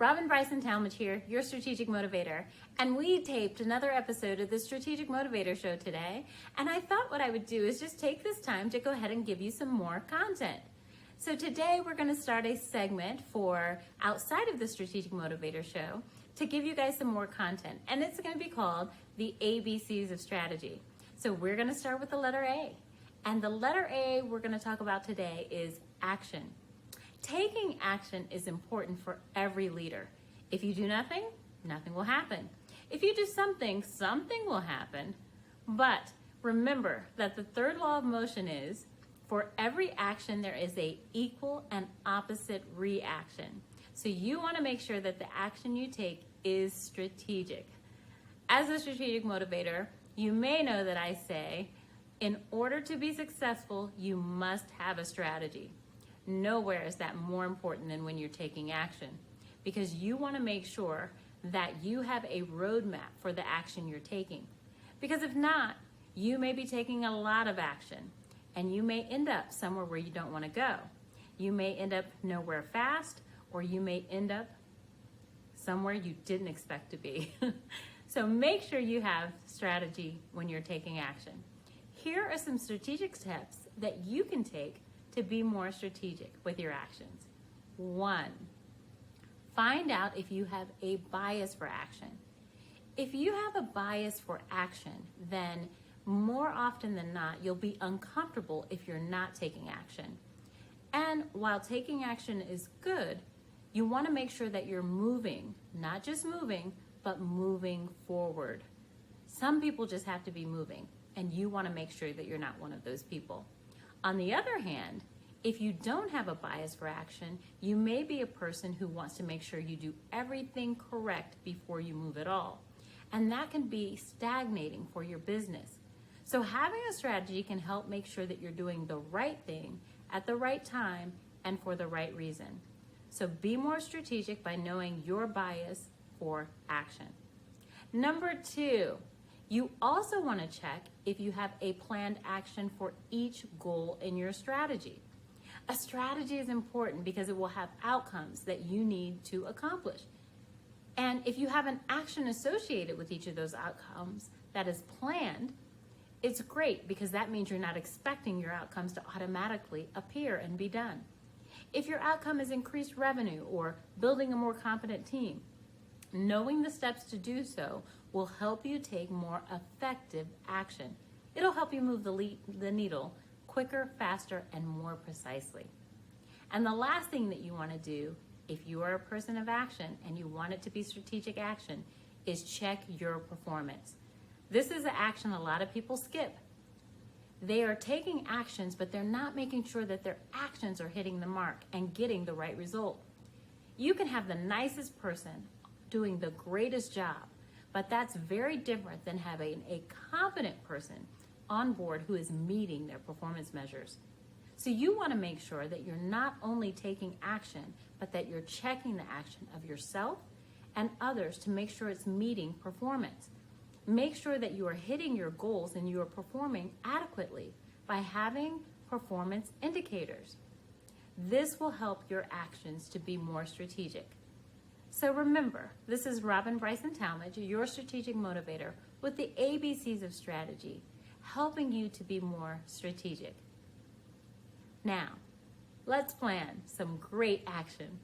Robin Bryson Talmadge here, your strategic motivator, and we taped another episode of the Strategic Motivator Show today, and I thought what I would do is just take this time to go ahead and give you some more content. So today we're going to start a segment for outside of the Strategic Motivator Show to give you guys some more content, and it's going to be called the ABCs of Strategy. So we're going to start with the letter A, and the letter A we're going to talk about today is action. Taking action is important for every leader. If you do nothing, nothing will happen. If you do something, something will happen. But remember that the third law of motion is, for every action there is an equal and opposite reaction. So you want to make sure that the action you take is strategic. As a strategic motivator, you may know that I say, in order to be successful, you must have a strategy. Nowhere is that more important than when you're taking action, because you want to make sure that you have a roadmap for the action you're taking. Because if not, you may be taking a lot of action and you may end up somewhere where you don't want to go. You may end up nowhere fast, or you may end up somewhere you didn't expect to be. So make sure you have strategy when you're taking action. Here are some strategic steps that you can take to be more strategic with your actions. 1, find out if you have a bias for action. If you have a bias for action, then more often than not, you'll be uncomfortable if you're not taking action. And while taking action is good, you want to make sure that you're moving, not just moving, but moving forward. Some people just have to be moving, and you want to make sure that you're not one of those people. On the other hand, if you don't have a bias for action, you may be a person who wants to make sure you do everything correct before you move at all. And that can be stagnating for your business. So having a strategy can help make sure that you're doing the right thing at the right time and for the right reason. So be more strategic by knowing your bias for action. Number 2, you also want to check if you have a planned action for each goal in your strategy. A strategy is important because it will have outcomes that you need to accomplish. And if you have an action associated with each of those outcomes that is planned, it's great because that means you're not expecting your outcomes to automatically appear and be done. If your outcome is increased revenue or building a more competent team, knowing the steps to do so will help you take more effective action. It'll help you move the needle quicker, faster, and more precisely. And the last thing that you want to do, if you are a person of action and you want it to be strategic action, is check your performance. This is an action a lot of people skip. They are taking actions, but they're not making sure that their actions are hitting the mark and getting the right result. You can have the nicest person doing the greatest job, but that's very different than having a competent person on board who is meeting their performance measures. So you want to make sure that you're not only taking action, but that you're checking the action of yourself and others to make sure it's meeting performance. Make sure that you are hitting your goals and you are performing adequately by having performance indicators. This will help your actions to be more strategic. So remember, this is Robin Bryson Talmadge, your strategic motivator, with the ABCs of strategy, helping you to be more strategic. Now, let's plan some great action.